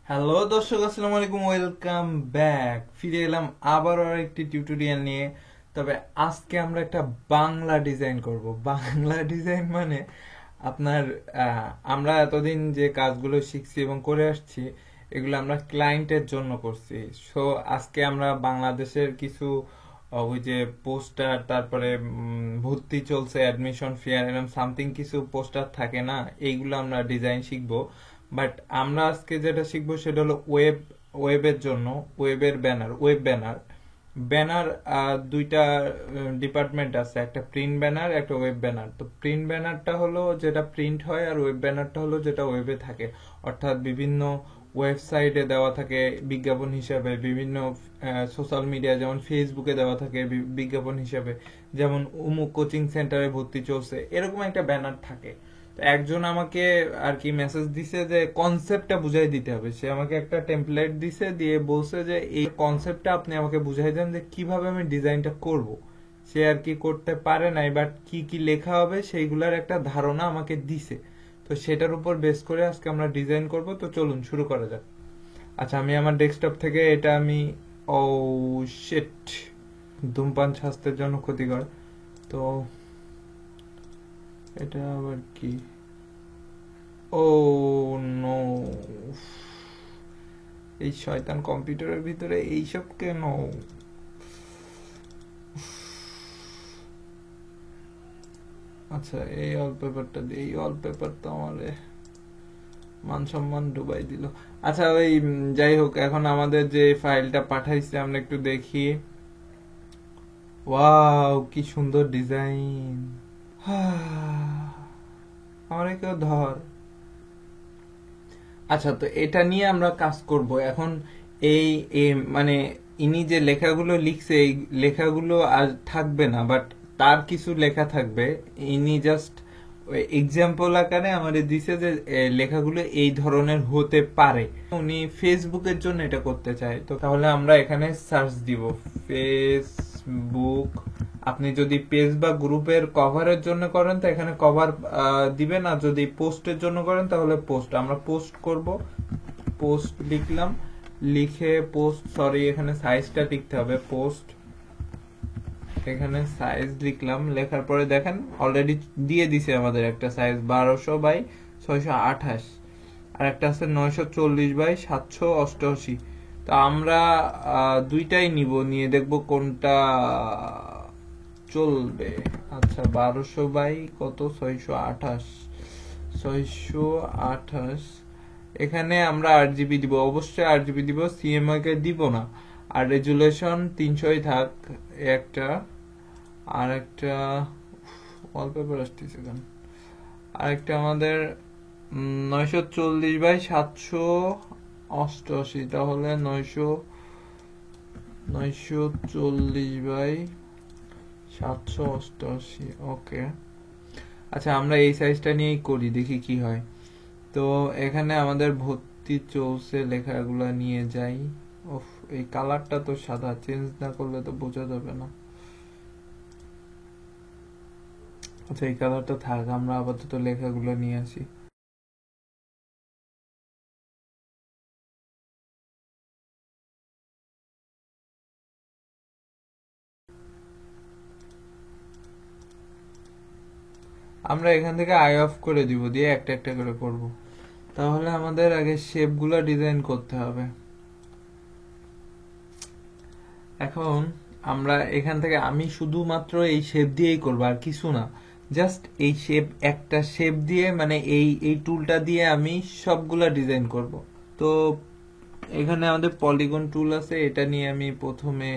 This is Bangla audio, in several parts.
হ্যালো দর্শক, আসসালামু আলাইকুম, ওয়েলকাম ব্যাক। ফিরে এলাম আবারও একটি টিউটোরিয়াল নিয়ে। তবে আজকে আমরা একটা বাংলা ডিজাইন করব। বাংলা ডিজাইন মানে আপনার আমরা এতদিন যে কাজগুলো শিখছি এবং করে আসছি, এগুলো আমরা ক্লায়েন্টের জন্য করছি। সো আজকে আমরা বাংলাদেশের কিছু ওই যে পোস্টার, তারপরে ভর্তি চলছে, অ্যাডমিশন ফেয়ার, এরকম সামথিং কিছু পোস্টার থাকে না, এইগুলো আমরা ডিজাইন শিখবো। বাট আমরা আজকে যেটা শিখবো সেটা হলো ওয়েবের জন্য, ওয়েবের ব্যানার, ওয়েব ব্যানার। ব্যানার দুইটা ডিপার্টমেন্ট আছে, একটা প্রিন্ট ব্যানার, একটা ওয়েব ব্যানার। তো প্রিন্ট ব্যানারটা হলো যেটা প্রিন্ট হয়, আর ওয়েব ব্যানারটা হলো যেটা ওয়েবে থাকে। অর্থাৎ বিভিন্ন ওয়েবসাইটে দেওয়া থাকে বিজ্ঞাপন হিসাবে, বিভিন্ন সোশ্যাল মিডিয়া যেমন ফেসবুকে দেওয়া থাকে বিজ্ঞাপন হিসাবে, যেমন উমুক কোচিং সেন্টারে ভর্তি চলছে, এরকম একটা ব্যানার থাকে। তো একজন আমাকে আর কি মেসেজ দিছে যে কনসেপ্টটা বুঝাই দিতে হবে। সে আমাকে একটা টেমপ্লেট দিছে, দিয়ে বলছে যে এই কনসেপ্টটা আপনি আমাকে বুঝাই দেন যে কিভাবে আমি ডিজাইনটা করব। সে আর কি করতে পারে নাই, বাট কি কি লেখা হবে সেইগুলার একটা ধারণা আমাকে দিছে। তো সেটার উপর বেস করে আজকে আমরা ডিজাইন করব। তো চলুন শুরু করা যাক। আচ্ছা, আমি আমার ডেস্কটপ থেকে এটা আমি, ও শিট, ধূমপান স্বাস্থ্যের জন্য ক্ষতিকর। তো এটা আবার কি? ও নো, এই শয়তান কম্পিউটারের ভিতরে এইসব কেন? আচ্ছা, এই ওয়ালপেপারটা দিয়ে, এই ওয়ালপেপার তো আমার মান সম্মান ডুবাই দিল। আচ্ছা, ওই যাই হোক, এখন আমাদের যে ফাইলটা পাঠাইছে আমরা একটু দেখি। ওয়াও, কি সুন্দর ডিজাইন! আমার কেউ ধর। আচ্ছা, তো এটা নিয়ে আমরা কাজ করব এখন। এই মানে ইনি যে লেখাগুলো লিখছে, এই লেখাগুলো আর থাকবে না, বাট তার কিছু লেখা থাকবে। ইনি জাস্ট এক্সাম্পল আকারে আমাদের দিছে যে লেখাগুলো এই ধরনের হতে পারে। উনি ফেসবুকের জন্য এটা করতে চায়। তো তাহলে আমরা এখানে সার্চ দিব ফেসবুক। আপনি যদি পেজ বা গ্রুপের কভারের জন্য করেন তো এখানে কভার দিবেন, আর যদি পোস্টের জন্য করেন তাহলে পোস্ট। আমরা পোস্ট করব, পোস্ট লিখলাম, লিখে পোস্ট, সরি এখানে সাইজটা লিখতে হবে, পোস্ট, এখানে সাইজ লিখলাম। লেখার পরে দেখেন অলরেডি দিয়ে দিছে আমাদের একটা সাইজ 1200 বাই 628, আর একটা আছে 940 বাই 788। তো আমরা দুইটাই নিব, নিয়ে দেখব কোনটা চলবে। আচ্ছা, 1200 বাই কত, 628, 628। এখানে আমরা আরজিবি দিব, অবশ্যই আরজিবি দিব, সিএমওয়াই কে দিব না। আর রেজুলেশন 300ই থাক একটা। আর একটা ওয়ালপেপার আসতেছে কেন? আরেকটা আমাদের 940 বাই 788, তাহলে 940 বাই 788। ওকে, আচ্ছা আমরা এই সাইজটা নিয়েই করি, দেখি কি হয়। তো এখানে আমাদের ভর্তি চলছে, লেখাগুলো নিয়ে যাই। ওফ, এই কালারটা তো সাদা, চেঞ্জ না করলে তো বোঝা যাবে না। আচ্ছা, এই কালারটা থাক, আমরা আপাতত লেখাগুলো নিয়ে আসি। আমরা এখান থেকে আই অফ করে দিব, দিয়ে একটা একটা করে করব। তাহলে আমাদের আগে শেপগুলো ডিজাইন করতে হবে। এখন আমরা এখান থেকে, আমি শুধুমাত্র এই শেপ দিয়েই করবো, আর কিছু না। জাস্ট এই শেপ, একটা শেপ দিয়ে, মানে এই এই টুলটা দিয়ে আমি সবগুলা ডিজাইন করব। তো এখানে আমাদের পলিগন টুল আছে, এটা নিয়ে আমি প্রথমে,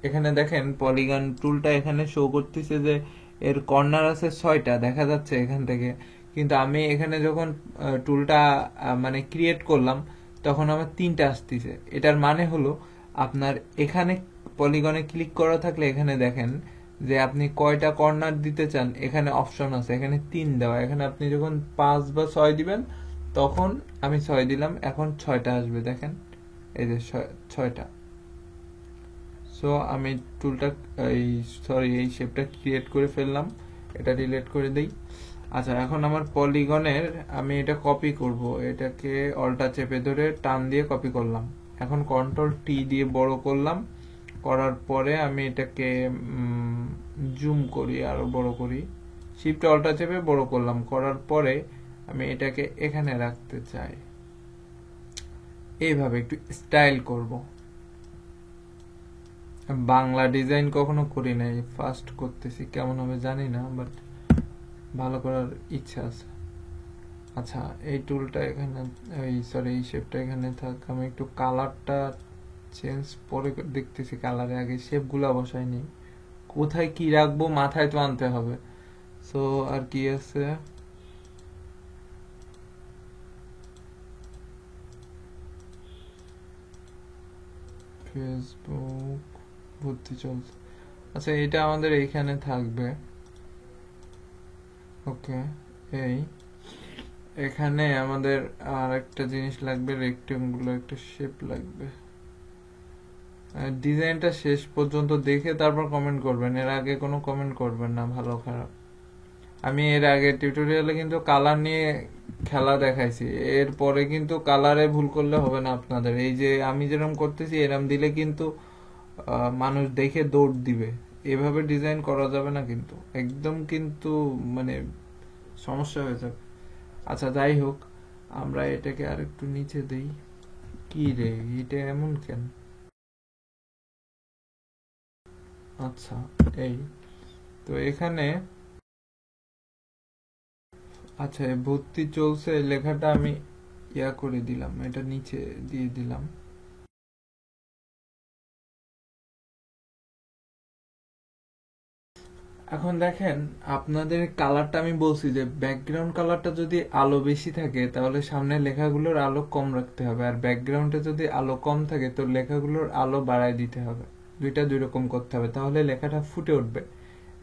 এখানে দেখেন পলিগন টুলটা এখানে শো করতেছে যে এর কর্নার আছে 6টা, দেখা যাচ্ছে এখান থেকে। কিন্তু আমি এখানে যখন টুলটা মানে ক্রিয়েট করলাম, তখন আমার 3টা আসতেছে। এটার মানে হলো আপনার এখানে পলিগনে ক্লিক করা থাকলে এখানে দেখেন যে আপনি কয়টা কর্নার দিতে চান, এখানে অপশন আছে, এখানে 3 দেওয়া। এখানে আপনি যখন 5 বা 6 দিবেন, তখন আমি 6 দিলাম, এখন 6টা আসবে, দেখেন এই যে 6টা। সো আমি টুলটা, এই সরি, এই শেপটা ক্রিয়েট করে ফেললাম, এটা ডিলিট করে দেই। আচ্ছা, এখন আমার পলিগনের আমি এটা কপি করব, এটাকে অল্টা চেপে ধরে টান দিয়ে কপি করলাম। এখন কন্ট্রোল টি দিয়ে বড় করলাম, করার পরে আমি এটাকে জুম করি, আরো বড় করি, শিফট অল্টা চেপে বড় করলাম, করার পরে আমি এটাকে এখানে রাখতে চাই। এইভাবে একটু স্টাইল করব। বাংলা ডিজাইন কখনো করি নাই, ফার্স্ট করতেছি, কেমন হবে জানি না, বাট ভালো করার ইচ্ছা আছে। আচ্ছা, এই টুলটা এখানে, এই শেপটা এখানে থাক। আমি একটু কালারটা চেঞ্জ পরে দেখতেছি, কালারে আগে শেপগুলা বসাইনি। কোথায় কি রাখবো মাথায় তো আনতে হবে। সো আর কি আছে, ফেসবুক ভর্তি চলছে। আচ্ছা, এটা আমাদের এইখানে থাকবে। ওকে, এই এখানে আমাদের আর একটা জিনিস লাগবে, রেক্টেঙ্গুলার একটা শেপ লাগবে। ডিজাইনটা শেষ পর্যন্ত দেখে তারপর কমেন্ট করবেন, এর আগে কোনো কমেন্ট করবেন না ভালো খারাপ। আমি এর আগে টিউটোরিয়ালে কিন্তু কালার নিয়ে খেলা দেখাইছি, এরপরে কিন্তু কালারে ভুল করলে হবে না আপনাদের। এই যে আমি যেরকম করতেছি এরকম দিলে কিন্তু মানুষ দেখে দৌড় দিবে। এভাবে ডিজাইন করা যাবে না কিন্তু, একদম কিন্তু মানে সমস্যা হয়ে যাবে। আচ্ছা, যাই হোক, আমরা এটাকে আর একটু নিচে দেই। কি রে, এটা এমন কেন? আচ্ছা, এই তো এখানে, আচ্ছা ভর্তি চলছে লেখাটা আমি ইয়া করে দিলাম, এটা নিচে দিয়ে দিলাম। এখন দেখেন, আপনাদের কালারটা আমি বলছি যে ব্যাকগ্রাউন্ড কালারটা যদি আলো বেশি থাকে তাহলে সামনের লেখাগুলোর আলো কম রাখতে হবে, আর ব্যাকগ্রাউন্ডে যদি আলো কম থাকে তো লেখাগুলোর আলো বাড়ায় দিতে হবে। দুইটা দুই রকম করতে হবে, তাহলে লেখাটা ফুটে উঠবে।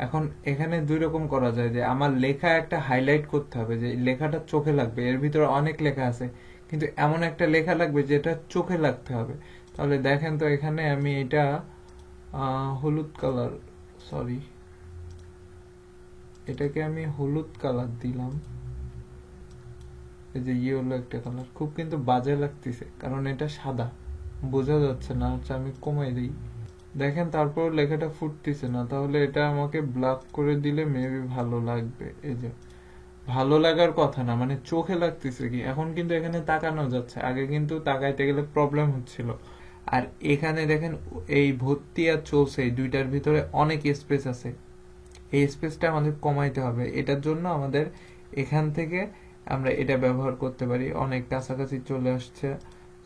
এখন এখানে দুই রকম করা যায়, যে আমার লেখা একটা হাইলাইট করতে হবে, যে লেখাটা চোখে লাগবে। এর ভিতরে অনেক লেখা আছে, কিন্তু এমন একটা লেখা লাগবে যেটা চোখে লাগতে হবে। তাহলে দেখেন তো, এখানে আমি এটা হলুদ কালার, সরি, এটাকে আমি হলুদ কালার দিলাম। এই যে ইয়েলো একটা কালার, খুব কিন্তু বাজে লাগতেছে কারণ এটা সাদা, বোঝা যাচ্ছে না। আচ্ছা, আমি কমাই দিই। দেখেন, তারপর লেখাটা ফুটতেছে না, তাহলে এটা আমাকে ব্ল্যাক করে দিলে মেবি ভালো লাগবে। এই যে ভালো লাগার কথা না, মানে চোখে লাগতেছে কি। এখন কিন্তু এখানে তাকানো যাচ্ছে, আগে কিন্তু তাকাইতে গেলে প্রবলেম হচ্ছিল। আর এখানে দেখেন, এই ভর্তি আর চলছে, এই দুইটার ভিতরে অনেক স্পেস আছে। এই স্পেসটা আমাদের কমাইতে হবে। এটার জন্য আমাদের এখান থেকে আমরা এটা ব্যবহার করতে পারি। অনেক কাছাকাছি চলে আসছে,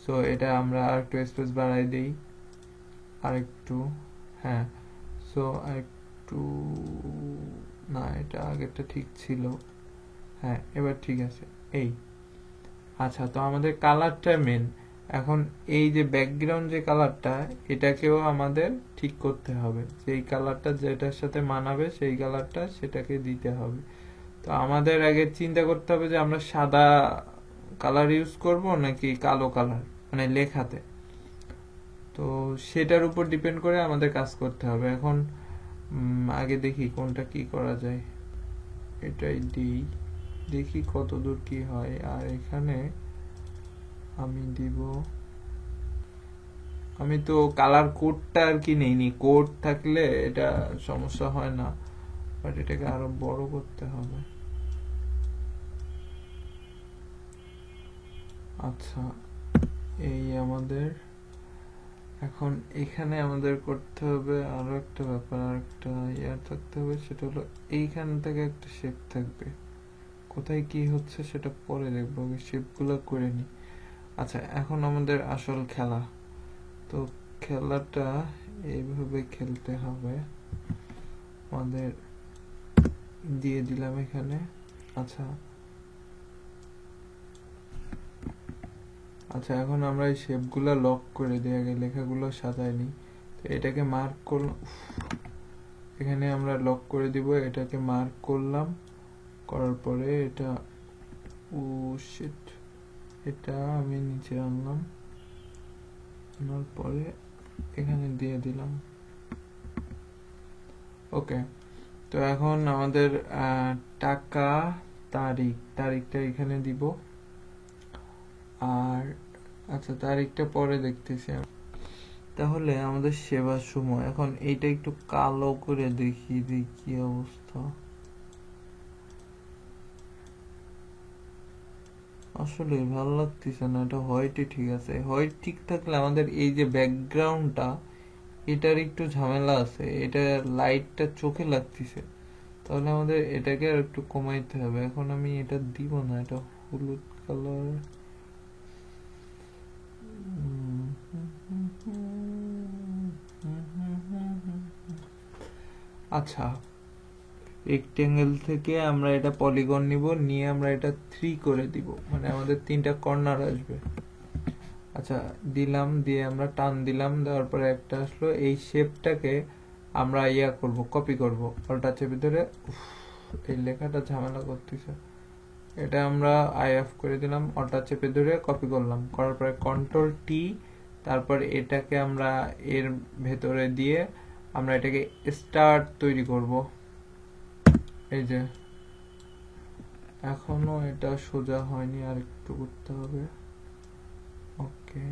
সো এটা আমরা আর একটু স্পেস বাড়াই দিই, আরেকটু। হ্যাঁ, সো আরেকটু, না এটা আগেরটা ঠিক ছিল। হ্যাঁ, এবার ঠিক আছে। এই, আচ্ছা, তো আমাদের কালারটা মেন। এখন এই যে ব্যাকগ্রাউন্ড যে কালারটা, এটাকেও আমাদের ঠিক করতে হবে, সেই কালারটা যেটার সাথে মানাবে সেই কালারটা সেটাকে দিতে হবে। তো আমাদের আগে চিন্তা করতে হবে যে আমরা সাদা কালার ইউজ করব নাকি কালো কালার, মানে লেখাতে। তো সেটার উপর ডিপেন্ড করে আমাদের কাজ করতে হবে। এখন আগে দেখি কোনটা কি করা যায়, এটাই দিই, দেখি কত দূর কি হয়। আর এখানে আমি দিব, আমি তো কালার কোডটা আর কি নেইনি, কোড থাকলে এটা সমস্যা হয় না, বাট এটাকে আরো বড় করতে হবে। আচ্ছা, এই আমাদের এখন এখানে আমাদের করতে হবে আরো একটা ব্যাপার, আর একটা ইয়ার থাকতে হবে, সেটা হলো এইখান থেকে একটা শেপ থাকবে। কোথায় কি হচ্ছে সেটা পরে দেখবো, আগে শেপগুলো করে নি। আচ্ছা, এখন আমাদের আসল খেলা। তো খেলাটা এইভাবে খেলতে হবে। আমাদের দিয়ে দিলাম এখানে। আচ্ছা, আচ্ছা, এখন আমরা এই শেপগুলো লক করে দিই, আগে লেখাগুলো সাজাইনি। তো এটাকে মার্ক করলাম, এখানে আমরা লক করে দিব, এটাকে মার্ক করলাম, করার পরে এটা, ও শিট, এটা আমি নিচে আনলাম, আনার পরে এখানে দিয়ে দিলাম। ওকে, তো এখন আমাদের টাকা তারিখটা এখানে দিব। আর আচ্ছা, তারিখটা পরে দেখতেছি আমি। তাহলে আমাদের সেবার সময়, এখন এইটা একটু কালো করে দেখি কি অবস্থা। আসলে ভালো লাগতেছে না, এটা হোয়াইটই ঠিক আছে। হোয়াইট ঠিক থাকলে আমাদের এই যে ব্যাকগ্রাউন্ডটা, এটার একটু ঝামেলা আছে, এটা লাইটটা চোখে লাগতেছে। তাহলে আমাদের এটাকে আর একটু কমাইতে হবে। এখন আমি এটা দিব না, এটা হলুদ কালার। আচ্ছা, রেক্টেঙ্গেল থেকে আমরা এটা পলিগন নিব, নিয়ে আমরা এটা 3 করে দিব, মানে আমাদের 3টা কর্নার আসবে। আচ্ছা, দিলাম, দিয়ে আমরা টান দিলাম, দেওয়ার পরে একটা আসলো। এই শেপটাকে আমরা করব, কপি করব। অল্টার চেপে ধরে, এই লেখাটা ঝামেলা করতেছে, এটা আমরা অফ করে দিলাম, অল্টার চেপে ধরে কপি করলাম, করার পরে কন্ট্রোল টি, তারপর এটাকে আমরা এর ভেতরে দিয়ে আমরা এটাকে স্টার তৈরি করব। এই যে এখনো এটা সোজা হয়নি, আর একটু করতে হবে। ওকে,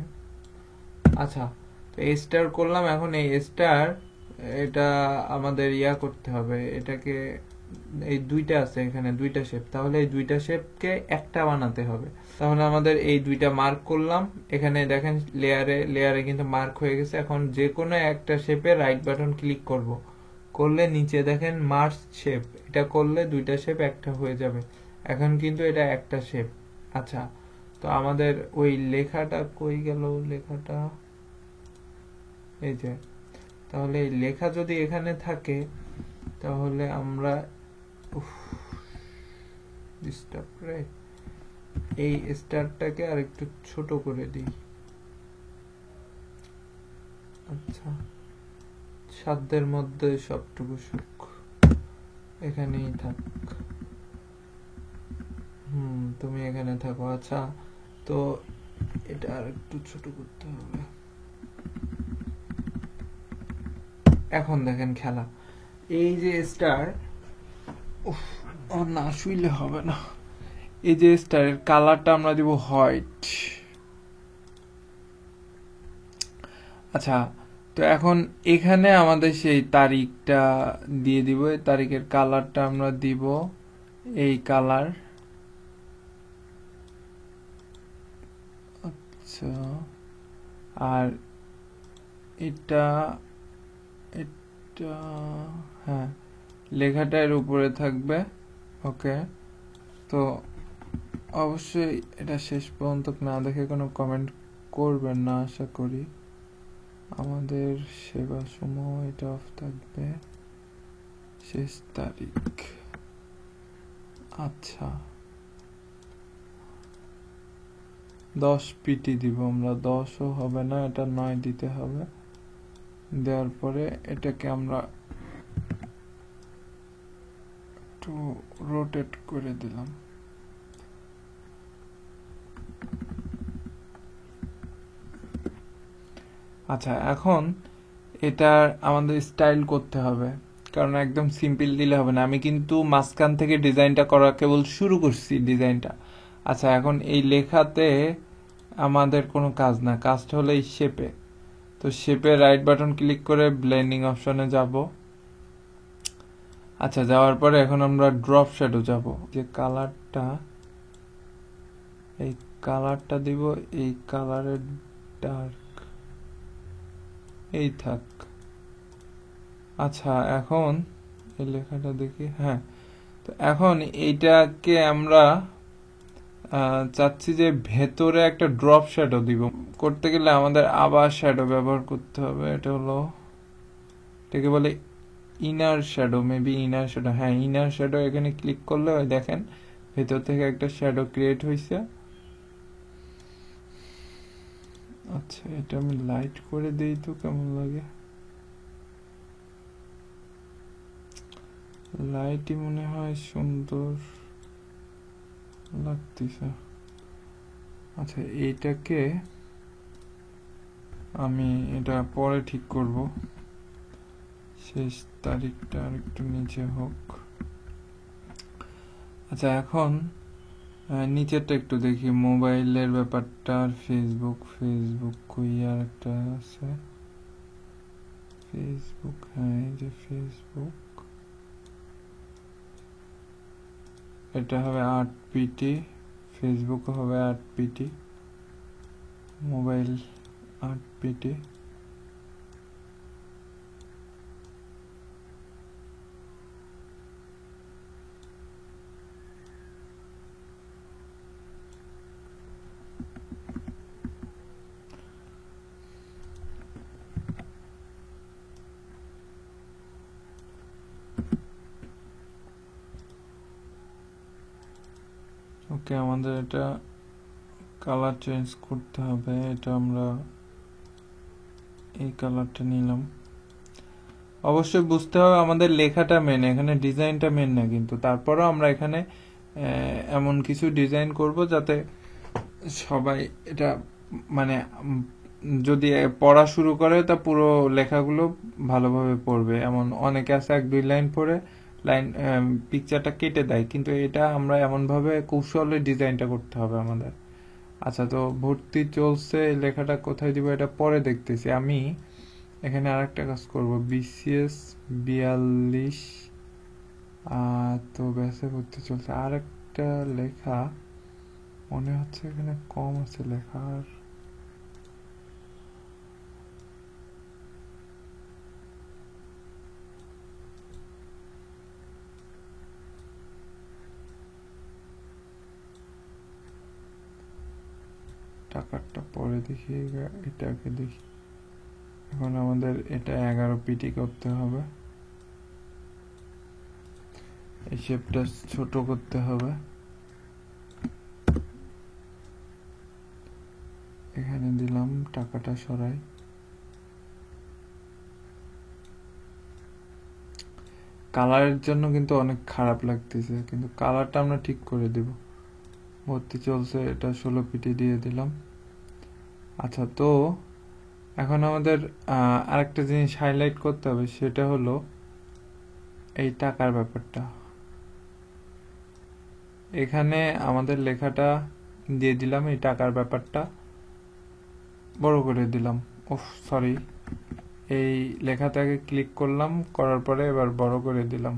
আচ্ছা, তো এই স্টার করলাম। এখন এই স্টার, এটা আমাদের করতে হবে, এটাকে এই দুইটা আছে এখানে, দুইটা শেপ, তাহলে এই দুইটা শেপকে একটা বানাতে হবে। তাহলে আমাদের এই দুইটা মার্ক করলাম, এখানে দেখেন লেয়ারে কিন্তু মার্ক হয়ে গেছে। এখন যে কোনো একটা শেপে রাইট বাটন ক্লিক করব, করলে নিচে দেখেন মার্জ শেপ, এটা করলে দুইটা শেপ একটা হয়ে যাবে। এখন কিন্তু এটা একটা শেপ। আচ্ছা, তো আমাদের ওই লেখাটা কই গেল, লেখাটা এই যে। তাহলে এই লেখা যদি এখানে থাকে, তাহলে আমরা এই স্টারটাকে আর একটু ছোট করে দিই। আচ্ছা, সাধ্যের মধ্যে সবটুকু সুখ এখানেই থাক। তুমি এখানে থাকো। আচ্ছা, তো এটা আর একটু ছোট করতে হবে। এখন দেখেন খেলা, এই যে স্টার, না শুইলে হবে না, এই যে স্টারের কালারটা আমরা দিব হোয়াইট। আচ্ছা, তো এখন এখানে আমাদের সেই তারিখটা দিয়ে দিব, এই তারিখের কালারটা আমরা দিব এই কালার। আচ্ছা, আর এটা হ্যাঁ, লেখাটা এর উপরে থাকবে। ওকে, তো অবশ্যই এটা শেষ পর্যন্ত না দেখে কোনো কমেন্ট করবেন না আশা করি। আমাদের সেবা সময় এটা অফ থাকবে, শেষ তারিখ। আচ্ছা, 10 পিটি দিব আমরা, 10ও হবে না, এটা 9 দিতে হবে। দেওয়ার পরে এটাকে আমরা একটু রোটেট করে দিলাম। আচ্ছা, এখন এটা আমাদের স্টাইল করতে হবে, কারণ একদম সিম্পল দিলে হবে না। আমি কিন্তু মাঝখান থেকে ডিজাইনটা করা কেবল শুরু করছি ডিজাইনটা। আচ্ছা, এখন এই লেখাতে আমাদের কোনো কাজ না, কাজটা হলো এই শেপে। তো শেপে রাইট বাটন ক্লিক করে ব্লেন্ডিং অপশনে যাব। আচ্ছা, যাওয়ার পরে এখন আমরা ড্রপ শ্যাডো যাব, যে কালারটা, এই কালারটা দিব, এই কালারের ডার্ক এই থাক। আচ্ছা, এখন এই লেখাটা দেখি, হ্যাঁ, তো এখন এইটাকে আমরা চাচ্ছি যে ভেতরে একটা ড্রপ শ্যাডো দিব। করতে গেলে আমাদের আবার শ্যাডো ব্যবহার করতে হবে, এটা হলো, এটাকে বলে inner shadow, maybe inner shadow, হ্যাঁ ইনার শ্যাডো। এখানে ক্লিক করলে ওই দেখেন ভেতর থেকে একটা শ্যাডো ক্রিয়েট হয়েছে। আচ্ছা, এটা আমি লাইট করে দিই তো কেমন লাগে, লাইটই মনে হয় সুন্দর লাগতেছে। আচ্ছা, এইটাকে আমি এটা পরে ঠিক করব, শেষ তারিখটা আর একটু নিচে হোক। আচ্ছা, এখন নিচেরটা একটু দেখি, মোবাইলের ব্যাপারটা আর ফেসবুক। ফেসবুক কই, আর একটা আছে ফেসবুক, হ্যাঁ এই যে ফেসবুক। এটা হবে 8 পিটি, ফেসবুক হবে 8 পিটি, মোবাইল 8 পিটি। ওকে, আমাদের এটা কালার চেঞ্জ করতে হবে। এটা আমরা এই কালারটা নিলাম। অবশ্যই বুঝতে হবে আমাদের লেখাটা মেন, এখানে ডিজাইনটা মেন না, কিন্তু তারপরও আমরা এখানে এমন কিছু ডিজাইন করব যাতে সবাই এটা মানে যদি পড়া শুরু করে তা পুরো লেখাগুলো ভালোভাবে পড়বে। এমন অনেকে আছে 1-2 লাইন পড়ে লাইন পিকচারটা কেটে দেয়, কিন্তু এটা আমরা এমনভাবে কৌশলে ডিজাইনটা করতে হবে আমাদের। আচ্ছা, তো ভর্তি চলছে, এই লেখাটা কোথায় দিব এটা পরে দেখতেছি। আমি এখানে আরেকটা কাজ করব, BCS 42, তো ব্যাসে ভর্তি চলছে। আরেকটা লেখা মনে হচ্ছে এখানে কম আছে লেখার। টাকারটা পরে দেখি, এটাকে দেখি। এখন আমাদের এটা 11 পিটি করতে হবে, এই শেপটা ছোট করতে হবে। এখানে দিলাম, টাকাটা সরাই। কালারের জন্য কিন্তু অনেক খারাপ লাগতেছে, কিন্তু কালারটা আমরা ঠিক করে দিব। ভর্তি চলছে, এটা 16 পিটি দিয়ে দিলাম। আচ্ছা, তো এখন আমাদের আরেকটা জিনিস হাইলাইট করতে হবে, সেটা হলো এই টাকার ব্যাপারটা। এখানে আমাদের লেখাটা দিয়ে দিলাম, এই টাকার ব্যাপারটা বড় করে দিলাম। ওহ সরি, এই লেখাটাকে ক্লিক করলাম, করার পরে এবার বড় করে দিলাম।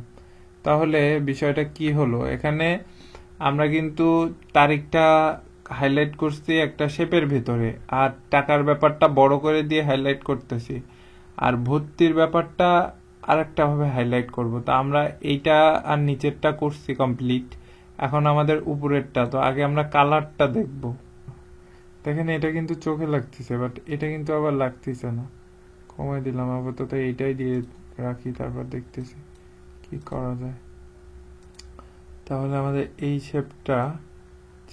তাহলে বিষয়টা কি হলো, এখানে আমরা কিন্তু তারিখটা হাইলাইট করছি একটা শেপের ভিতরে, আর টাকার ব্যাপারটা বড় করে দিয়ে হাইলাইট করতেছি, আর ভর্তির ব্যাপারটা আরেকটা ভাবে হাইলাইট করব। তো আমরা এইটা আর নিচেরটা করছি কমপ্লিট, এখন আমাদের উপরেরটা। তো আগে আমরা কালারটা দেখব। দেখেন, এটা কিন্তু চোখে লাগতেছে, বাট এটা কিন্তু আবার লাগতেছে না। কমাই দিলাম, আপাতত এইটাই দিয়ে রাখি, তারপর দেখতেছি কি করা যায়। তাহলে আমাদের এই শেপটা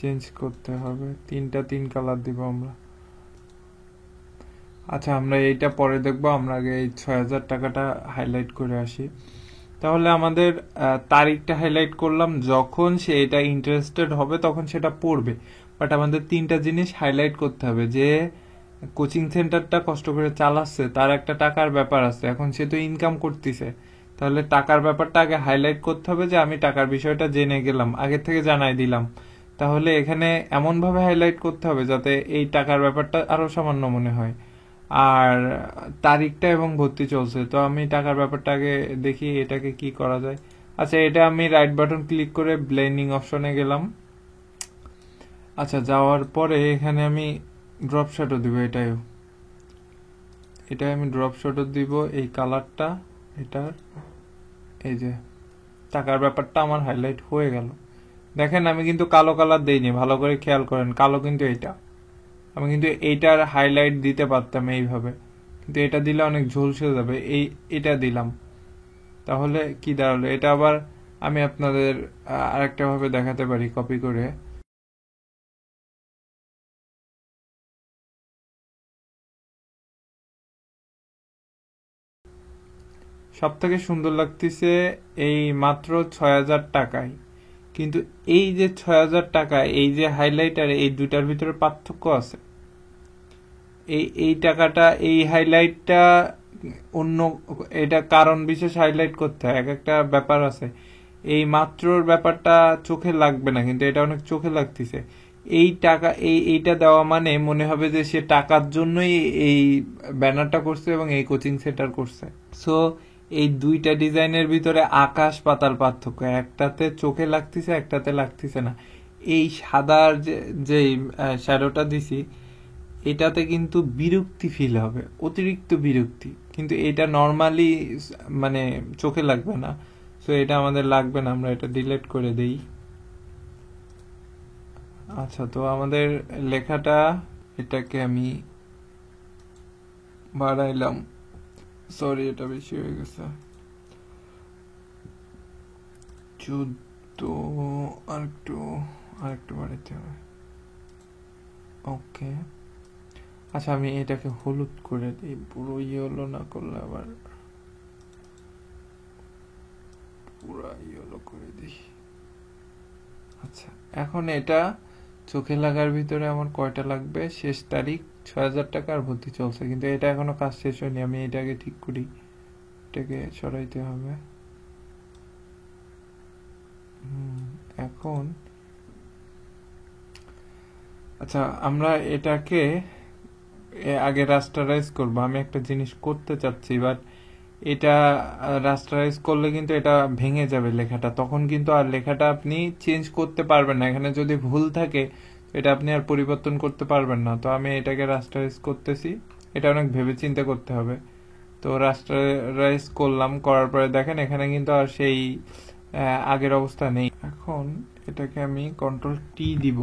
চেঞ্জ করতে হবে, 3 কালার দিব আমরা। আচ্ছা, আমরা এইটা পরে দেখবো, আমরা আগে এই 6000 টাকাটা হাইলাইট করে আসি। তাহলে আমাদের তারিখটা হাইলাইট করলাম, যখন সে এটা ইন্টারেস্টেড হবে তখন সেটা পড়বে। বাট আমাদের 3টা জিনিস হাইলাইট করতে হবে, যে কোচিং সেন্টারটা কষ্ট করে চালাচ্ছে, তার একটা টাকার ব্যাপার আছে, এখন সে তো ইনকাম করতেছে, তাহলে টাকার ব্যাপারটা আগে হাইলাইট করতে হবে, যে আমি টাকার বিষয়টা জেনে গেলাম, আগের থেকে জানাই দিলাম। তাহলে এখানে এমন ভাবে হাইলাইট করতে হবে যাতে এই টাকার ব্যাপারটা আরো সামান্য মনে হয়। আর তারিখটা এবং ভর্তি চলছে, তো আমি টাকার ব্যাপারটা আগে দেখি এটাকে কি করা যায়। আচ্ছা, এটা আমি রাইট বাটন ক্লিক করে ব্লেন্ডিং অপশনে গেলাম। আচ্ছা, যাওয়ার পরে এখানে আমি ড্রপ শ্যাডো দিব, এটাই আমি ড্রপ শ্যাডো দিব, এই কালারটা এটার। এই যে টাকার ব্যাপারটা আমার হাইলাইট হয়ে গেল। দেখেন, আমি কিন্তু কালো কালার দেইনি, ভালো করে খেয়াল করেন, কালো কিন্তু এইটা। আমি কিন্তু এইটার হাইলাইট দিতে পারতাম এইভাবে, কিন্তু এটা দিলে অনেক ঝলসে যাবে, এটা দিলাম। তাহলে কি দাঁড়ালো, এটা আবার আমি আপনাদের আরেকটা ভাবে দেখাতে পারি, কপি করে। সব থেকে সুন্দর লাগতেছে এই মাত্র 6000 টাকায়, কিন্তু এই যে 6000 টাকা, এই যে হাইলাইটার, এই দুটার ভিতরে পার্থক্য আছে। এই টাকাটা, এই হাইলাইটটা অন্য, এটা কারণ বিশেষ হাইলাইট করতে হয়, এক একটা ব্যাপার আছে। এই মাত্রর ব্যাপারটা চোখে লাগবে না, কিন্তু এটা অনেক চোখে লাগতেছে। এই টাকা এইটা দেওয়া মানে মনে হবে যে সে টাকার জন্যই এই ব্যানারটা করছে এবং এই কোচিং সেন্টার করছে। সো এই দুইটা ডিজাইনের ভিতরে আকাশ পাতাল পার্থক্য, একটাতে চোখে লাগতেছে, একটাতে লাগতেছে না। এই সাদার যে শ্যাডোটা দিছি এটাতে কিন্তু বিরক্তি ফিল হবে, অতিরিক্ত বিরক্তি, কিন্তু এটা নর্মালি মানে চোখে লাগবে না। সো এটা আমাদের লাগবে না, আমরা এটা ডিলিট করে দেই। আচ্ছা, তো আমাদের লেখাটা, এটাকে আমি বাড়াইলাম, সরি এটা বেশি হয়ে গেছে, 14, আরেকটু বাড়াইতে হবে। ওকে, আচ্ছা আমি এটাকে হলুদ করে দিই, পুরো ইয়েলো না করলে আবার পুরো ইয়েলো করে দিই। আচ্ছা, এখন এটা চোখে লাগার ভিতরে আমার কয়টা লাগবে? শেষ তারিখ 6,000 টাকা আর ভর্তি চলছে, কিন্তু এটা এখনো কাজ শেষ হয়নি। আমি এটাকে ঠিক করি, এটাকে সরাইতে হবে। এখন আচ্ছা, আমরা এটাকে আগে রাস্টারাইজ করবো। আমি একটা জিনিস করতে চাচ্ছি, বাট এটা রাস্টারাইজ করলে কিন্তু এটা ভেঙে যাবে লেখাটা, তখন কিন্তু আর লেখাটা আপনি চেঞ্জ করতে পারবেন না। এখানে যদি ভুল থাকে এটা আপনি আর পরিবর্তন করতে পারবেন না। তো আমি এটাকে রাস্টারাইজ করতেছি, এটা অনেক ভেবে চিন্তে করতে হবে। তো রাস্টারাইজ করলাম, করার পরে দেখেন এখানে কিন্তু আর সেই আগের অবস্থা নেই। এখন এটাকে আমি কন্ট্রোল টি দিব,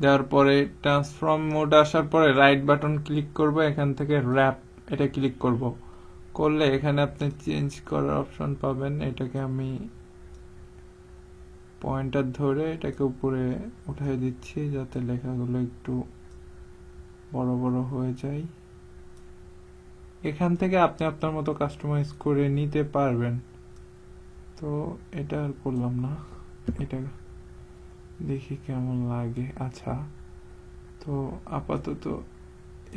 দেওয়ার পরে ট্রান্সফর্ম মোড আসার পরে রাইট বাটন ক্লিক করব, এখান থেকে র্যাপ এটা ক্লিক করব, করলে এখানে আপনি চেঞ্জ করার অপশন পাবেন। এটাকে আমি পয়েন্টার ধরে এটাকে উপরে উঠিয়ে দিচ্ছি যাতে লেখাগুলো একটু বড় বড় হয়ে যায়। এখান থেকে আপনি আপনার মতো কাস্টমাইজ করে নিতে পারবেন। তো এটা আর করলাম না, এটা দেখি কেমন লাগে। আচ্ছা, তো আপাতত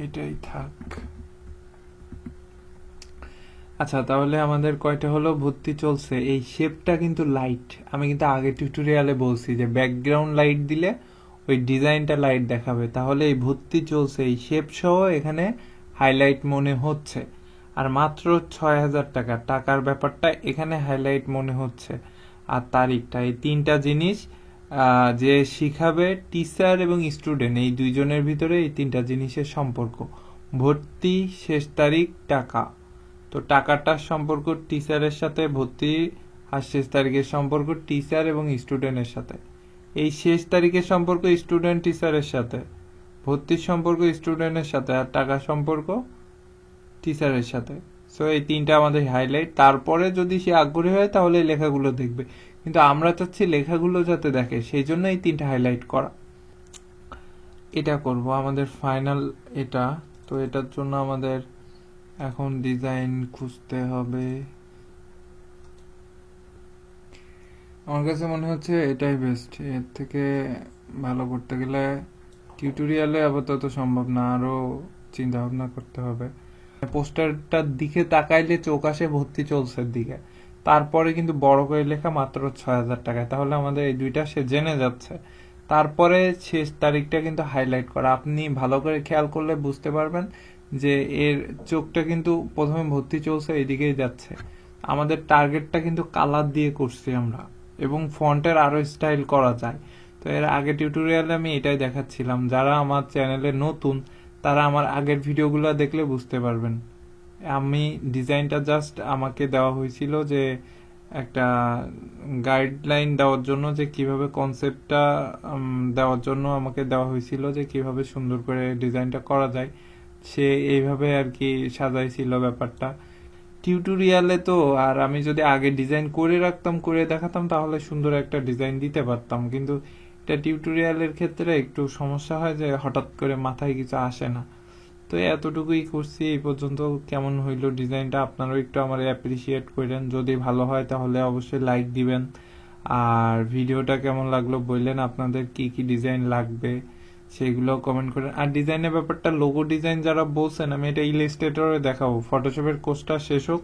এটাই থাক। আচ্ছা, তাহলে আমাদের কয়টা হলো? ভর্তি চলছে। এই শেপটা কিন্তু লাইট, আমি কিন্তু আগে টিউটোরিয়ালে বলছি যে ব্যাকগ্রাউন্ড লাইট দিলে ওই ডিজাইনটা লাইট দেখাবে। তাহলে এই ভর্তি চলছে এই শেপ সহ এখানে হাইলাইট মনে হচ্ছে। আর মাত্র 6,000 টাকা, টাকার ব্যাপারটা এখানে হাইলাইট মনে হচ্ছে। আর তারিখটা, এই তিনটা জিনিস যে শিখাবে টিচার এবং স্টুডেন্ট, এই দুইজনের ভিতরে এই তিনটা জিনিসের সম্পর্ক। ভর্তি, শেষ তারিখ, টাকা। তো টাকাটার সম্পর্ক টিচারের সাথে, ভর্তি আর শেষ তারিখের সম্পর্ক টিচার এবং স্টুডেন্টের সাথে। এই শেষ তারিখের সম্পর্ক স্টুডেন্ট টিচারের সাথে, ভর্তির সম্পর্ক স্টুডেন্টের সাথে, আর টাকার সম্পর্ক টিচারের সাথে। সো এই তিনটা আমাদের হাইলাইট। তারপরে যদি সে আগ্রহী হয় তাহলে এই লেখাগুলো দেখবে, কিন্তু আমরা চাচ্ছি লেখাগুলো যাতে দেখে, সেই জন্য এই তিনটা হাইলাইট করা। এটা করব আমাদের ফাইনাল এটা। তো এটার জন্য আমাদের এখন ডিজাইন খুঁজতে হবে। আমার কাছে মনে হচ্ছে এটাই বেস্ট, এর থেকে ভালো করতে গেলে টিউটোরিয়ালে আপাতত সম্ভব না, আরো চিন্তা ভাবনা করতে হবে। পোস্টারটার দিকে তাকাইলে চোখ আসে ভর্তি চলছে দিকে, তারপরে কিন্তু বড় করে লেখা মাত্র 6,000 টাকায়। তাহলে আমাদের এই দুইটা সে জেনে যাচ্ছে। তারপরে শেষ তারিখটা কিন্তু হাইলাইট করা, আপনি ভালো করে খেয়াল করলে বুঝতে পারবেন যে এর চোখটা কিন্তু প্রথমে ভর্তি চলছে এইদিকেই যাচ্ছে। আমাদের টার্গেটটা কিন্তু কালার দিয়ে করছি আমরা, এবং ফন্টের আরো স্টাইল করা যায়। তো এর আগে টিউটোরিয়ালে আমি এটাই দেখাচ্ছিলাম। যারা আমার চ্যানেলে নতুন তারা আমার আগের ভিডিওগুলো দেখলে বুঝতে পারবেন। আমি ডিজাইনটা জাস্ট আমাকে দেওয়া হয়েছিল যে একটা গাইডলাইন দেওয়ার জন্য, যে কিভাবে কনসেপ্টটা দেওয়ার জন্য আমাকে দেওয়া হয়েছিল যে কিভাবে সুন্দর করে ডিজাইনটা করা যায়। সে এইভাবে আর কি সাজাইছিল ব্যাপারটা। টিউটোরিয়ালে তো আর আমি যদি আগে ডিজাইন করে রাখতাম, করে দেখাতাম, তাহলে সুন্দর একটা ডিজাইন দিতে পারতাম। কিন্তু এটা টিউটোরিয়ালের ক্ষেত্রে একটু সমস্যা হয় যে হঠাৎ করে মাথায় কিছু আসে না। তো এতটুকুই করছি এই পর্যন্ত। কেমন হইলো ডিজাইনটা আপনারাও একটু আমার অ্যাপ্রিসিয়েট করেন। যদি ভালো হয় তাহলে অবশ্যই লাইক দিবেন, আর ভিডিওটা কেমন লাগলো বললেন, আপনাদের কি কি ডিজাইন লাগবে সেগুলো কমেন্ট করেন। আর ডিজাইনের ব্যাপারটা, লোগো ডিজাইন যারা বলছেন, আমি এটা ইলাস্ট্রেটরে দেখাবো। ফটোশপের কোর্সটা শেষ হোক,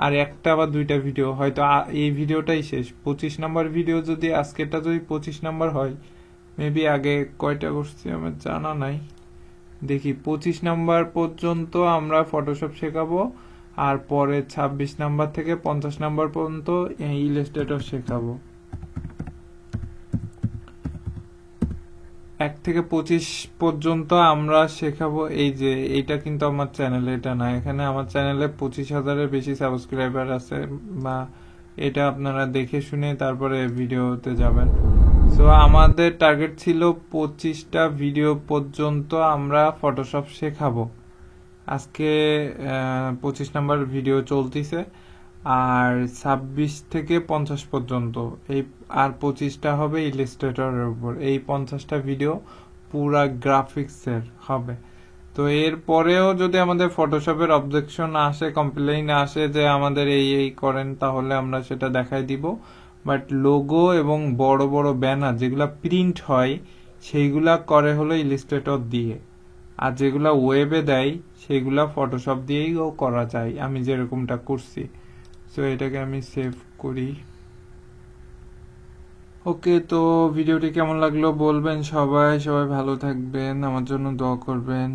আর একটা বা দুইটা ভিডিও হয়তো এই ভিডিওটাই শেষ। 25 নাম্বার ভিডিও যদি আজকেরটা যদি 25 নাম্বার হয়, মেবি আগে কয়টা করছি আমার জানা নাই, দেখি 25 নাম্বার পর্যন্ত আমরা ফটোশপ শেখাবো, আর পরে 26 নাম্বার থেকে 50 নাম্বার পর্যন্ত ইলাস্ট্রেটর শেখাবো। 1 থেকে 25 পর্যন্ত আমরা শেখাবো। এই যে এইটা কিন্তু আমার চ্যানেলে, এটা না, এখানে আমার চ্যানেলে 25,000-এর বেশি সাবস্ক্রাইবার আছে, বা এটা আপনারা দেখে শুনে তারপরে ভিডিওতে যাবেন। সো আমাদের টার্গেট ছিল 25টা ভিডিও পর্যন্ত আমরা ফটোশপ শেখাবো। আজকে 25 নাম্বার ভিডিও চলতিছে, আর 26 থেকে 50 পর্যন্ত এই, আর 25টা হবে ইলাস্ট্রেটরের উপর। এই 50টা ভিডিও পুরা গ্রাফিক্সের হবে। তো এর পরেও যদি আমাদের ফটোশপের অবজেকশন আসে, কমপ্লেইন আসে যে আমাদের এই এই করেন, তাহলে আমরা সেটা দেখাই দিব। বাট লোগো এবং বড় বড় ব্যানার যেগুলা প্রিন্ট হয়, সেইগুলা করে হলো ইলাস্ট্রেটর দিয়ে, আর যেগুলা ওয়েবে দেয় সেগুলা ফটোশপ দিয়েই করা যায়, আমি যেরকমটা করছি। সো এটাকে আমি সেভ করি। ওকে, তো ভিডিওটি কেমন লাগলো বলবেন সবাই। সবাই ভালো থাকবেন, আমার জন্য দোয়া করবেন।